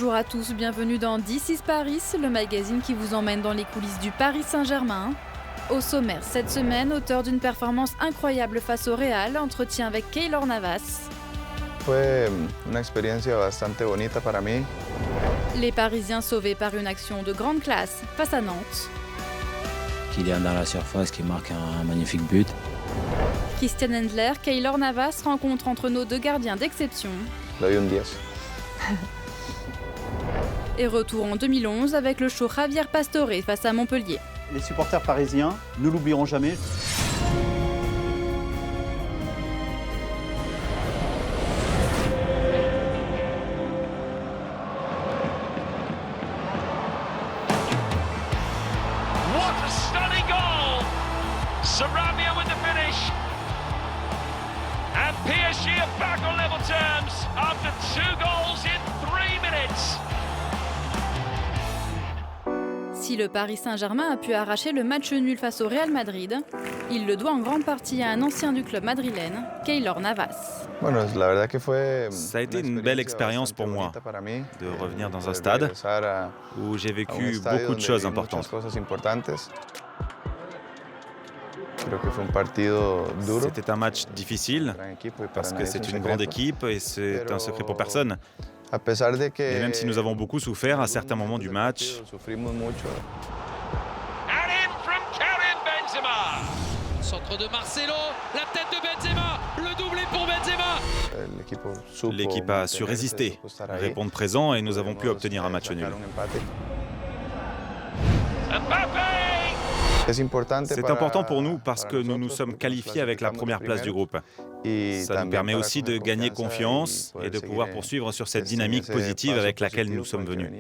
Bonjour à tous, bienvenue dans This is Paris, le magazine qui vous emmène dans les coulisses du Paris Saint-Germain. Au sommaire cette semaine, auteur d'une performance incroyable face au Real, entretien avec Keylor Navas. Fue una experiencia bastante bonita para mí. Les Parisiens sauvés par une action de grande classe face à Nantes. Kylian dans la surface qui marque un magnifique but. Christian Endler, Keylor Navas, rencontre entre nos deux gardiens d'exception. Le doy un 10. Et retour en 2011 avec le show Javier Pastore face à Montpellier. Les supporters parisiens ne l'oublieront jamais. What a stunning goal! Sarabia with the finish. And PSG are back on level terms after 2 goals in 3 minutes. Si le Paris Saint-Germain a pu arracher le match nul face au Real Madrid, il le doit en grande partie à un ancien du club madrilène, Keylor Navas. Ça a été une belle expérience pour moi de revenir dans un stade où j'ai vécu beaucoup de choses importantes. C'était un match difficile parce que c'est une grande équipe et c'est un secret pour personne. Et même si nous avons beaucoup souffert à certains moments du match, And in from Karim Benzema. Centre de Marcelo, la tête de Benzema, le doublé pour Benzema. l'équipe a su résister, répondre présent et nous avons pu obtenir un match nul. Mbappé! C'est important pour nous parce que nous nous sommes qualifiés avec la première place du groupe. Ça nous permet aussi de gagner confiance et de pouvoir poursuivre sur cette dynamique positive avec laquelle nous sommes venus.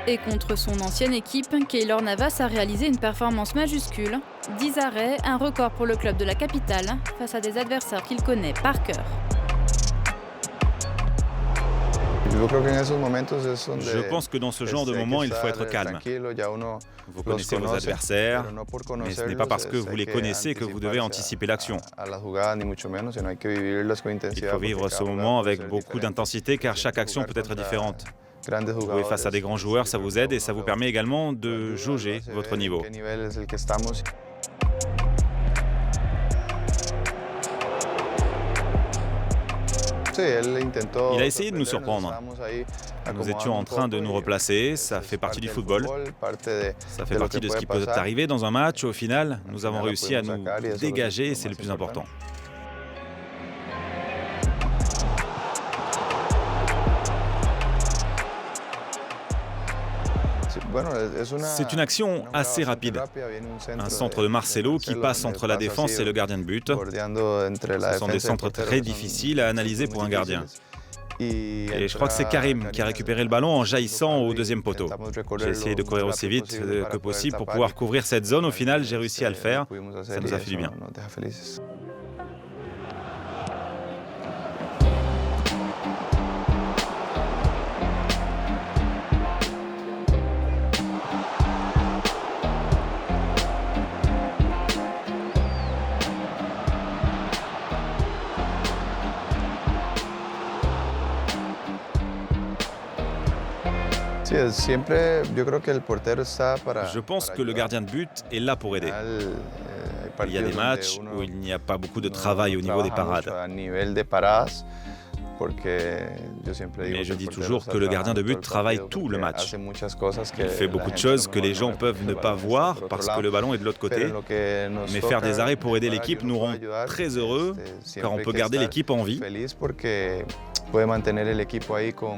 Et contre son ancienne équipe, Keylor Navas a réalisé une performance majuscule. 10 arrêts, un record pour le club de la capitale, face à des adversaires qu'il connaît par cœur. Je pense que dans ce genre de moment, il faut être calme. Vous connaissez vos adversaires, mais ce n'est pas parce que vous les connaissez que vous devez anticiper l'action. Il faut vivre ce moment avec beaucoup d'intensité car chaque action peut être différente. Jouer face à des grands joueurs, ça vous aide et ça vous permet également de jauger votre niveau. Il a essayé de nous surprendre. Nous étions en train de nous replacer, ça fait partie du football. Ça fait partie de ce qui peut arriver dans un match. Au final, nous avons réussi à nous dégager et c'est le plus important. C'est une action assez rapide. Un centre de Marcelo qui passe entre la défense et le gardien de but. Ce sont des centres très difficiles à analyser pour un gardien. Et je crois que c'est Karim qui a récupéré le ballon en jaillissant au deuxième poteau. J'ai essayé de courir aussi vite que possible pour pouvoir couvrir cette zone. Au final, j'ai réussi à le faire. Ça nous a fait du bien. Je pense que le gardien de but est là pour aider. Il y a des matchs où il n'y a pas beaucoup de travail au niveau des parades. Mais je dis toujours que le gardien de but travaille tout le match. Il fait beaucoup de choses que les gens peuvent ne pas voir parce que le ballon est de l'autre côté. Mais faire des arrêts pour aider l'équipe nous rend très heureux car on peut garder l'équipe en vie.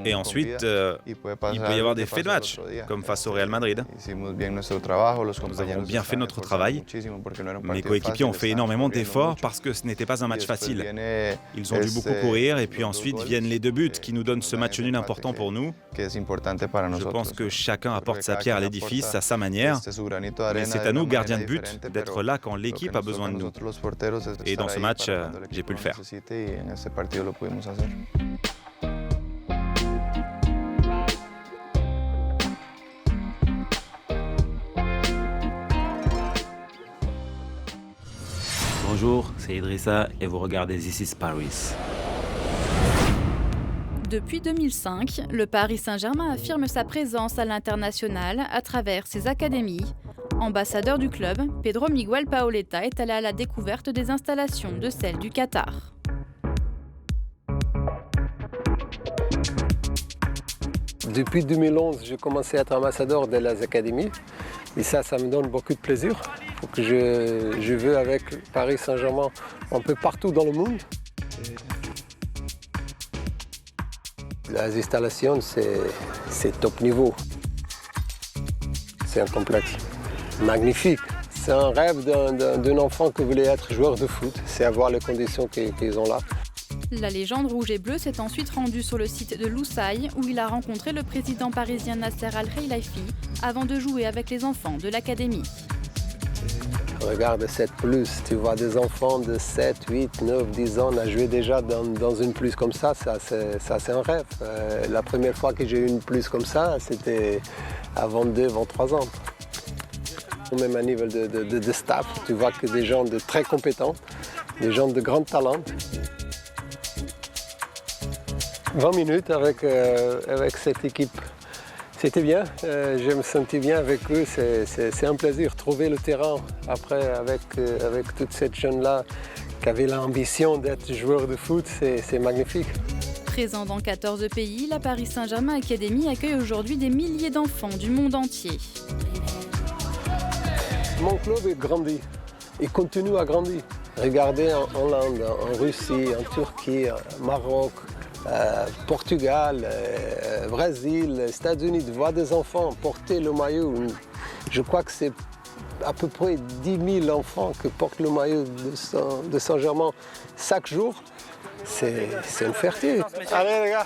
Et ensuite, il peut y avoir des faits de match, comme face au Real Madrid. Nous avons bien fait notre travail. Mes coéquipiers ont fait énormément d'efforts parce que ce n'était pas un match facile. Ils ont dû beaucoup courir et puis ensuite viennent les 2 buts qui nous donnent ce match nul important pour nous. Je pense que chacun apporte sa pierre à l'édifice à sa manière. Mais c'est à nous, gardiens de but, d'être là quand l'équipe a besoin de nous. Et dans ce match, j'ai pu le faire. Bonjour, c'est Idrissa et vous regardez This is Paris. Depuis 2005, le Paris Saint-Germain affirme sa présence à l'international à travers ses académies. Ambassadeur du club, Pedro Miguel Paoletta est allé à la découverte des installations de celles du Qatar. Depuis 2011, j'ai commencé à être ambassadeur de les académies et ça me donne beaucoup de plaisir. Que je veux avec Paris Saint-Germain un peu partout dans le monde. Les installations, c'est top niveau. C'est un complexe magnifique. C'est un rêve d'un enfant qui voulait être joueur de foot. C'est avoir les conditions qu'ils ont là. La légende rouge et bleue s'est ensuite rendue sur le site de Loussaï où il a rencontré le président parisien Nasser Al-Khelaifi avant de jouer avec les enfants de l'académie. Regarde cette pelouse, tu vois des enfants de 7, 8, 9, 10 ans à jouer déjà dans une pelouse comme ça c'est un rêve. La première fois que j'ai eu une pelouse comme ça, c'était à 22, 23 ans. Même à niveau de staff, tu vois que des gens de très compétents, des gens de grand talent. 20 minutes avec cette équipe. C'était bien, je me sentais bien avec eux, c'est un plaisir. Trouver le terrain après avec toute cette jeune-là qui avait l'ambition d'être joueur de foot, c'est magnifique. Présent dans 14 pays, la Paris Saint-Germain Academy accueille aujourd'hui des milliers d'enfants du monde entier. Mon club est grandi, il continue à grandir. Regardez en Hollande, en Russie, en Turquie, au Maroc, Portugal, Brésil, États-Unis, de voir des enfants porter le maillot. Je crois que c'est à peu près 10 000 enfants qui portent le maillot de Saint-Germain chaque jour. C'est une fierté. Allez les gars.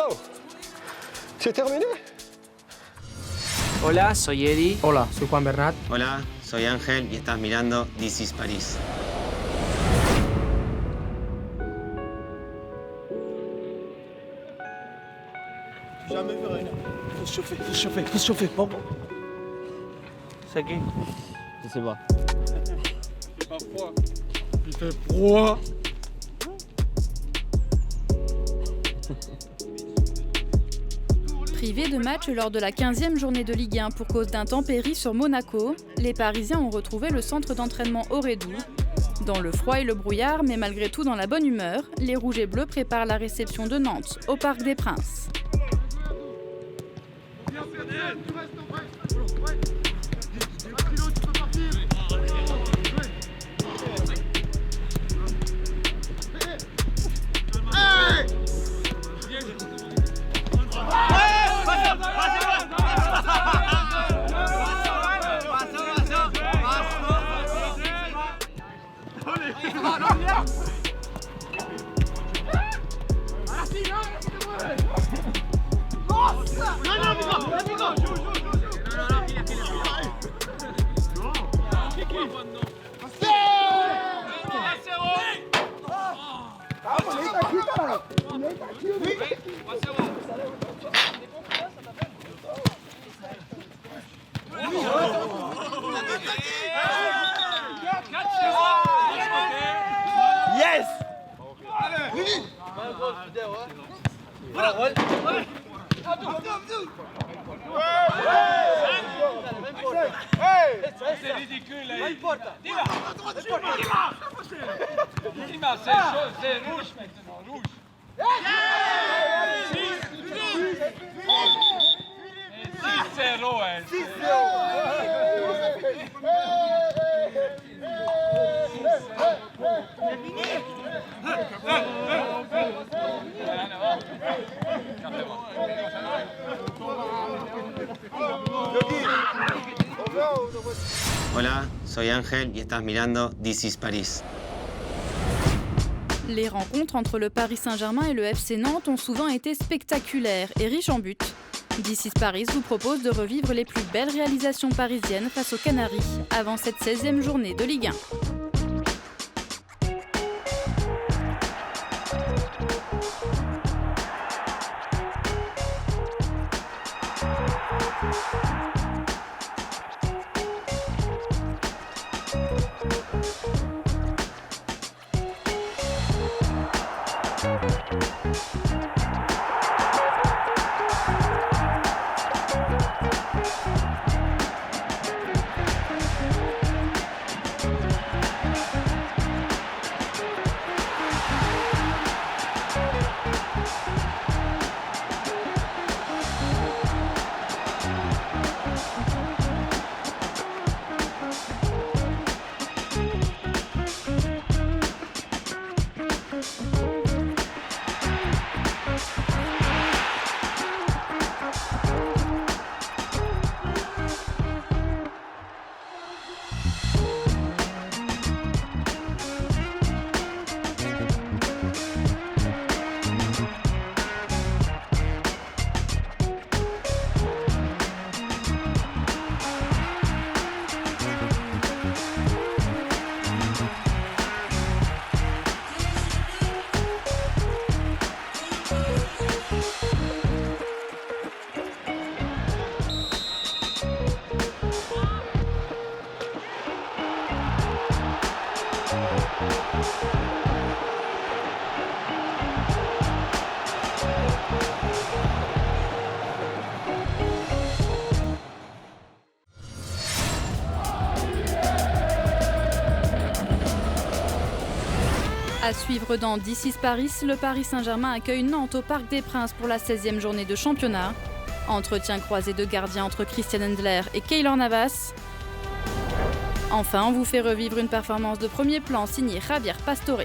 Oh, c'est terminé? Hola, soy Eddie. Hola, soy Juan Bernat. Hola, soy Ángel y estás mirando This is Paris. Jamais vu rien. Faut se chauffer. Bon. C'est qui? Je sais pas. Il fait pas froid. Il fait froid. Privés de match lors de la 15e journée de Ligue 1 pour cause d'intempéries sur Monaco, les Parisiens ont retrouvé le centre d'entraînement Aurédou. Dans le froid et le brouillard, mais malgré tout dans la bonne humeur, les Rouges et Bleus préparent la réception de Nantes, au Parc des Princes. Yes! C'est ridicule là. Dis-moi, c'est chaud, c'est rouge maintenant, rouge. C'est 6-0, hein. 6-0. Hola, soy Ángel y estás mirando This is Paris. Les rencontres entre le Paris Saint-Germain et le FC Nantes ont souvent été spectaculaires et riches en buts. This is Paris vous propose de revivre les plus belles réalisations parisiennes face aux Canaries avant cette 16e journée de Ligue 1. À suivre dans This is Paris, le Paris Saint-Germain accueille Nantes au Parc des Princes pour la 16e journée de championnat. Entretien croisé de gardiens entre Christian Endler et Keylor Navas. Enfin, on vous fait revivre une performance de premier plan signée Javier Pastore.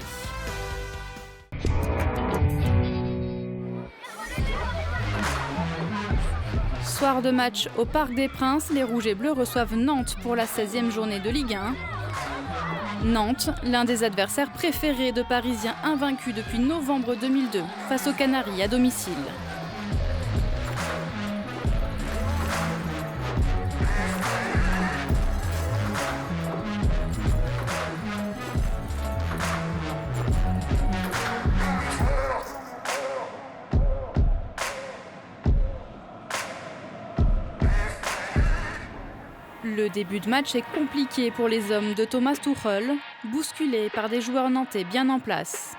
Soir de match au Parc des Princes, les Rouges et Bleus reçoivent Nantes pour la 16e journée de Ligue 1. Nantes, l'un des adversaires préférés de Parisiens invaincus depuis novembre 2002 face aux Canaries à domicile. Le début de match est compliqué pour les hommes de Thomas Tuchel, bousculés par des joueurs nantais bien en place.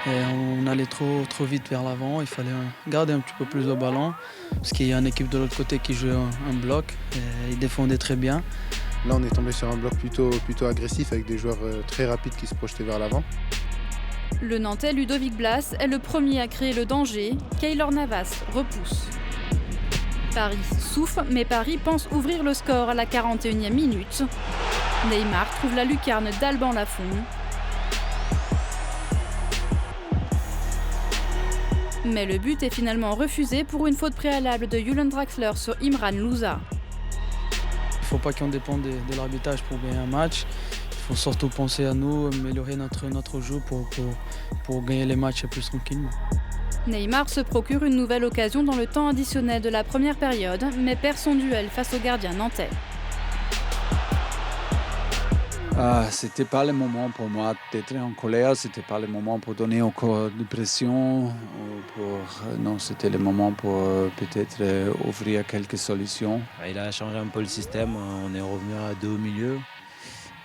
Et on allait trop vite vers l'avant, il fallait garder un petit peu plus le ballon, parce qu'il y a une équipe de l'autre côté qui joue un bloc, et ils défendaient très bien. Là on est tombé sur un bloc plutôt agressif avec des joueurs très rapides qui se projetaient vers l'avant. Le Nantais Ludovic Blas est le premier à créer le danger, Keylor Navas repousse. Paris souffre, mais Paris pense ouvrir le score à la 41e minute. Neymar trouve la lucarne d'Alban Lafont. Mais le but est finalement refusé pour une faute préalable de Julian Draxler sur Imran Louza. Il ne faut pas qu'on dépende de l'arbitrage pour gagner un match. Il faut surtout penser à nous, améliorer notre jeu pour gagner les matchs plus tranquillement. Neymar se procure une nouvelle occasion dans le temps additionnel de la première période, mais perd son duel face au gardien nantais. C'était pas le moment pour moi d'être en colère, c'était pas le moment pour donner encore de pression. Non, c'était le moment pour peut-être ouvrir quelques solutions. Il a changé un peu le système, on est revenu à 2 au milieu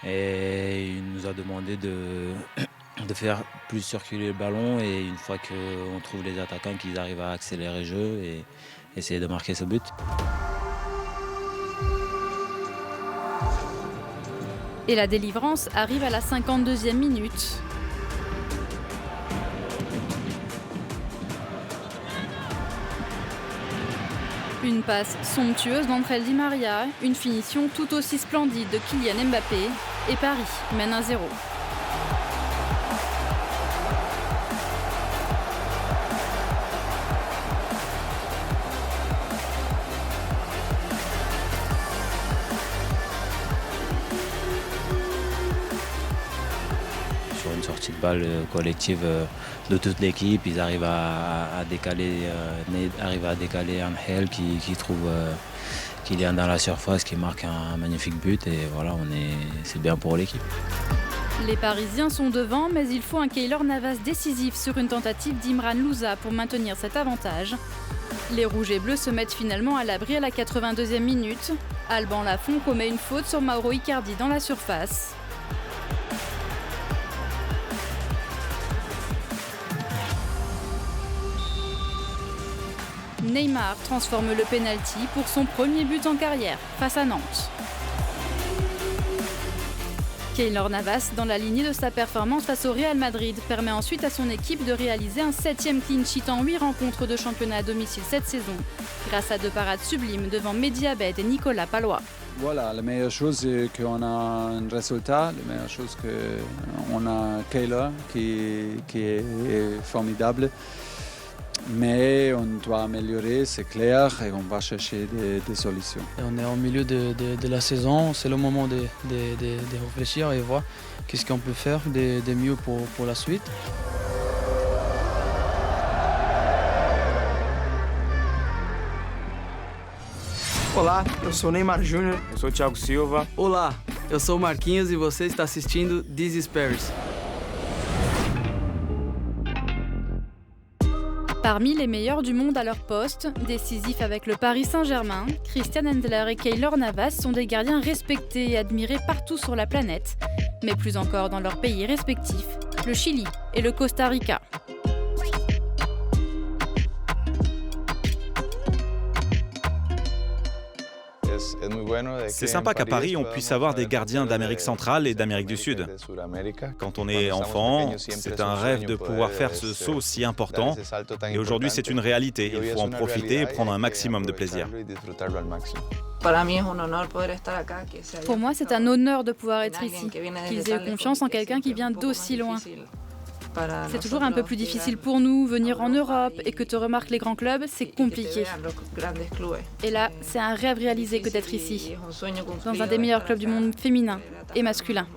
et il nous a demandé de faire plus circuler le ballon et une fois qu'on trouve les attaquants qu'ils arrivent à accélérer le jeu et essayer de marquer ce but. Et la délivrance arrive à la 52e minute. Une passe somptueuse d'André Di Maria, une finition tout aussi splendide de Kylian Mbappé et Paris mène 1-0. Sur une sortie de balle collective de toute l'équipe, ils arrivent à décaler Angel qui trouve Kylian dans la surface, qui marque un magnifique but et voilà, c'est bien pour l'équipe. Les Parisiens sont devant, mais il faut un Keylor Navas décisif sur une tentative d'Imran Louza pour maintenir cet avantage. Les Rouges et Bleus se mettent finalement à l'abri à la 82e minute. Alban Lafont commet une faute sur Mauro Icardi dans la surface. Neymar transforme le penalty pour son premier but en carrière face à Nantes. Keylor Navas, dans la lignée de sa performance face au Real Madrid, permet ensuite à son équipe de réaliser un 7e clean sheet en 8 rencontres de championnat à domicile cette saison, grâce à 2 parades sublimes devant Mehdi Abed et Nicolas Pallois. Voilà, la meilleure chose c'est qu'on a un résultat, la meilleure chose c'est qu'on a Keylor qui est formidable. Mais on doit améliorer, c'est clair, et on va chercher des solutions. On est au milieu de la saison, c'est le moment de réfléchir et voir qu'est-ce qu'on peut faire de mieux pour la suite. Olá, eu sou Neymar Júnior, eu sou Thiago Silva. Olá, eu sou o Marquinhos e você está assistindo This is Paris. Parmi les meilleurs du monde à leur poste, décisifs avec le Paris Saint-Germain, Christian Endler et Keylor Navas sont des gardiens respectés et admirés partout sur la planète, mais plus encore dans leurs pays respectifs, le Chili et le Costa Rica. C'est sympa qu'à Paris, on puisse avoir des gardiens d'Amérique centrale et d'Amérique du Sud. Quand on est enfant, c'est un rêve de pouvoir faire ce saut si important. Et aujourd'hui, c'est une réalité. Il faut en profiter et prendre un maximum de plaisir. Pour moi, c'est un honneur de pouvoir être ici, qu'ils aient eu confiance en quelqu'un qui vient d'aussi loin. C'est toujours un peu plus difficile pour nous, venir en Europe et que te remarquent les grands clubs, c'est compliqué. Et là, c'est un rêve réalisé que d'être ici, dans un des meilleurs clubs du monde féminin et masculin.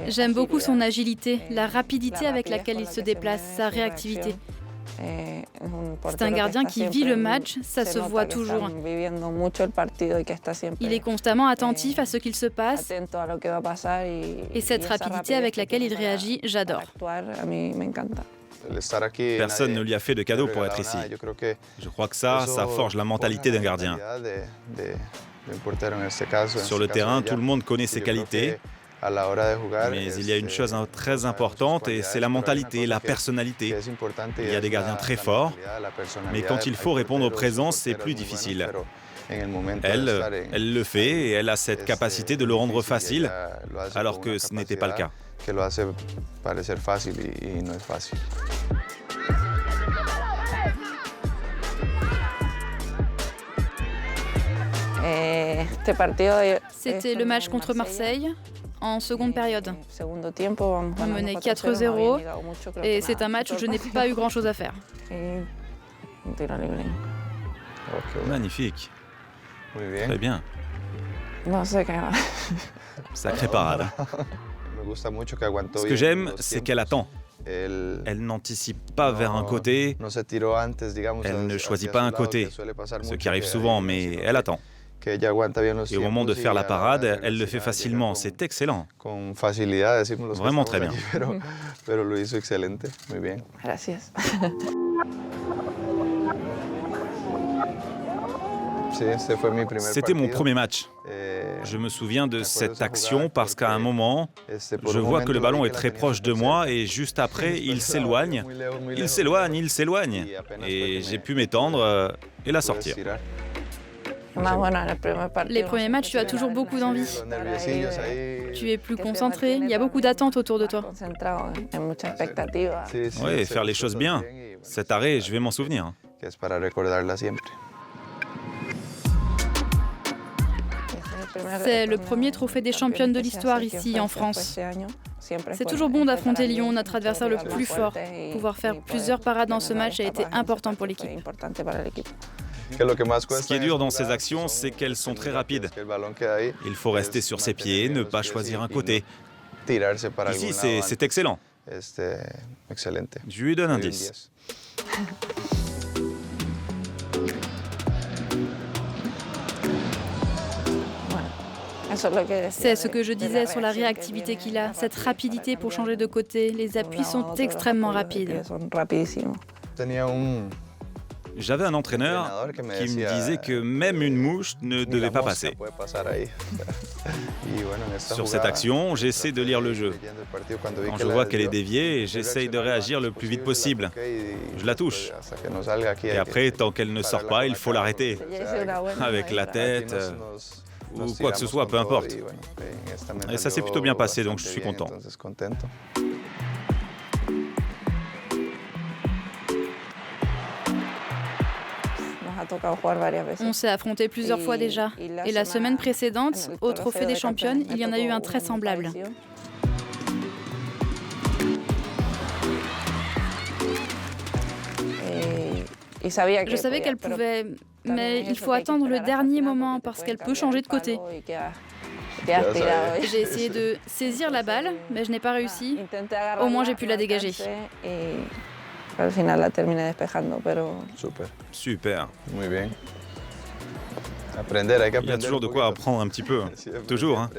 J'aime beaucoup son agilité, la rapidité avec laquelle il se déplace, sa réactivité. C'est un gardien qui vit le match, ça se voit toujours. Il est constamment attentif à ce qu'il se passe et cette rapidité avec laquelle il réagit, j'adore. Personne ne lui a fait de cadeau pour être ici. Je crois que ça forge la mentalité d'un gardien. Sur le terrain, tout le monde connaît ses qualités. Mais il y a une chose très importante et c'est la mentalité, la personnalité. Il y a des gardiens très forts, mais quand il faut répondre au présent, c'est plus difficile. Elle le fait et elle a cette capacité de le rendre facile, alors que ce n'était pas le cas. C'était le match contre Marseille. En seconde période. On menait 4-0 et c'est un match où je n'ai pas eu grand-chose à faire. Magnifique. Très bien. Sacrée parade. Ce que j'aime, c'est qu'elle attend. Elle n'anticipe pas vers un côté. Elle ne choisit pas un côté, ce qui arrive souvent, mais elle attend. Et au moment de faire la parade, elle le fait facilement. C'est excellent. Vraiment très bien. C'était mon premier match. Je me souviens de cette action parce qu'à un moment, je vois que le ballon est très proche de moi et juste après, il s'éloigne. Il s'éloigne, il s'éloigne. Et j'ai pu m'étendre et la sortir. Les premiers matchs, tu as toujours beaucoup d'envie. Tu es plus concentré, il y a beaucoup d'attentes autour de toi. Oui, faire les choses bien. Cet arrêt, je vais m'en souvenir. C'est le premier trophée des championnes de l'histoire ici en France. C'est toujours bon d'affronter Lyon, notre adversaire le plus fort. Pouvoir faire plusieurs parades dans ce match a été important pour l'équipe. Ce qui est dur dans ces actions, c'est qu'elles sont très rapides. Il faut rester sur ses pieds, ne pas choisir un côté. Ici, c'est excellent. Je lui donne un 10. C'est ce que je disais sur la réactivité qu'il a, cette rapidité pour changer de côté. Les appuis sont extrêmement rapides. J'avais un entraîneur qui me disait que même une mouche ne devait pas passer. Sur cette action, j'essaie de lire le jeu. Quand je vois qu'elle est déviée, j'essaye de réagir le plus vite possible. Je la touche. Et après, tant qu'elle ne sort pas, il faut l'arrêter. Avec la tête ou quoi que ce soit, peu importe. Et ça s'est plutôt bien passé, donc je suis content. On s'est affronté plusieurs fois déjà. Et la semaine précédente, au Trophée des Championnes, il y en a eu un très semblable. Je savais qu'elle pouvait, mais il faut attendre le dernier moment parce qu'elle peut changer de côté. J'ai essayé de saisir la balle, mais je n'ai pas réussi. Au moins, j'ai pu la dégager. Super. Il y a toujours de quoi apprendre un petit peu. Toujours, hein.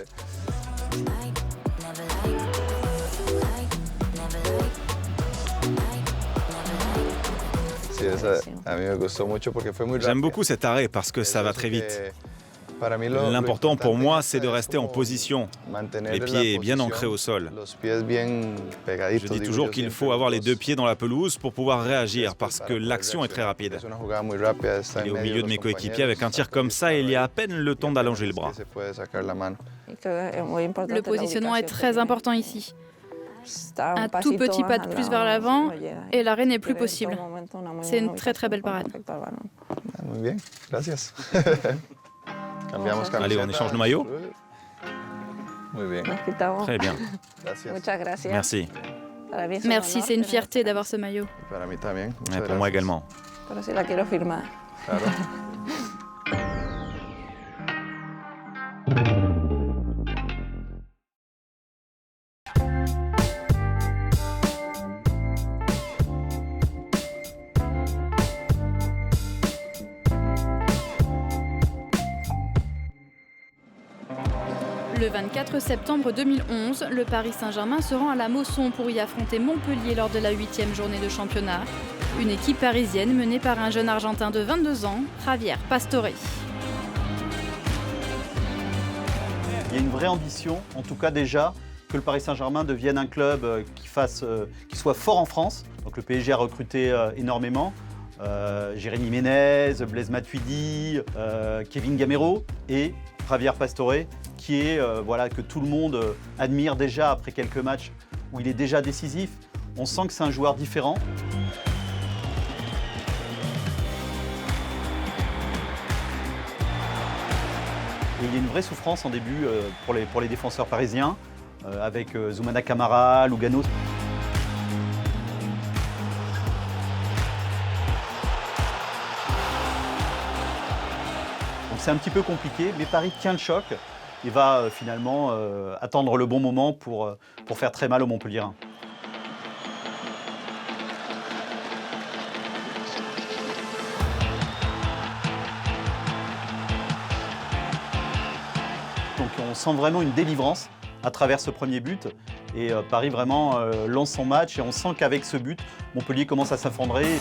J'aime beaucoup cet arrêt parce que ça va très vite. L'important pour moi, c'est de rester en position, les pieds bien ancrés au sol. Je dis toujours qu'il faut avoir les deux pieds dans la pelouse pour pouvoir réagir, parce que l'action est très rapide. Il est au milieu de mes coéquipiers avec un tir comme ça et il y a à peine le temps d'allonger le bras. Le positionnement est très important ici. Un tout petit pas de plus vers l'avant et l'arrêt n'est plus possible. C'est une très très belle parade. Allez, on échange nos maillots. Très bien. Merci. Merci, c'est une fierté d'avoir ce maillot. Et pour moi également. Le 24 septembre 2011, le Paris Saint-Germain se rend à la Mosson pour y affronter Montpellier lors de la 8e journée de championnat. Une équipe parisienne menée par un jeune Argentin de 22 ans, Javier Pastore. Il y a une vraie ambition, en tout cas déjà, que le Paris Saint-Germain devienne un club qui soit fort en France. Donc le PSG a recruté énormément. Jérémy Ménez, Blaise Matuidi, Kevin Gamero et Javier Pastore, qui est que tout le monde admire déjà après quelques matchs où il est déjà décisif. On sent que c'est un joueur différent. Et il y a une vraie souffrance en début pour les défenseurs parisiens, avec Zoumana Camara, Lugano. Donc c'est un petit peu compliqué, mais Paris tient le choc. Il va finalement attendre le bon moment pour faire très mal aux Montpelliérains. Donc on sent vraiment une délivrance à travers ce premier but. Et Paris vraiment lance son match et on sent qu'avec ce but, Montpellier commence à s'effondrer.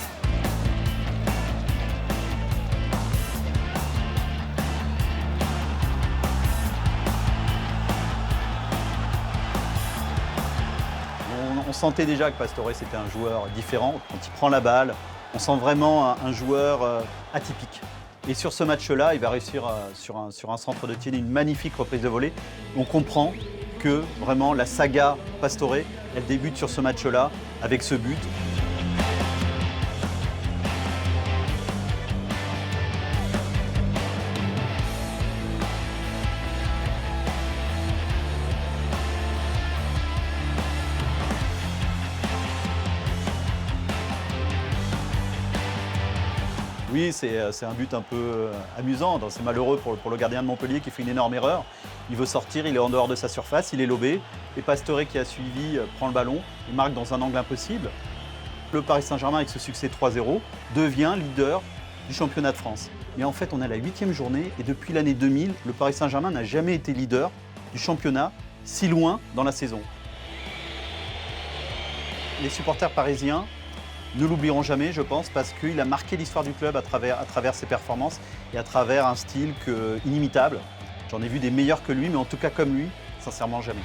On sentait déjà que Pastore c'était un joueur différent. Quand il prend la balle, on sent vraiment un joueur atypique. Et sur ce match-là, il va réussir sur un centre de tir, une magnifique reprise de volée. On comprend que vraiment la saga Pastore, elle débute sur ce match-là avec ce but. Oui, c'est un but un peu amusant. C'est malheureux pour le gardien de Montpellier qui fait une énorme erreur. Il veut sortir, il est en dehors de sa surface, il est lobé. Et Pastore qui a suivi prend le ballon, il marque dans un angle impossible. Le Paris Saint-Germain, avec ce succès 3-0, devient leader du championnat de France. Et en fait, on est à la 8e journée et depuis l'année 2000, le Paris Saint-Germain n'a jamais été leader du championnat si loin dans la saison. Les supporters parisiens ne l'oublieront jamais, je pense, parce qu'il a marqué l'histoire du club à travers ses performances et à travers un style inimitable. J'en ai vu des meilleurs que lui, mais en tout cas comme lui, sincèrement jamais.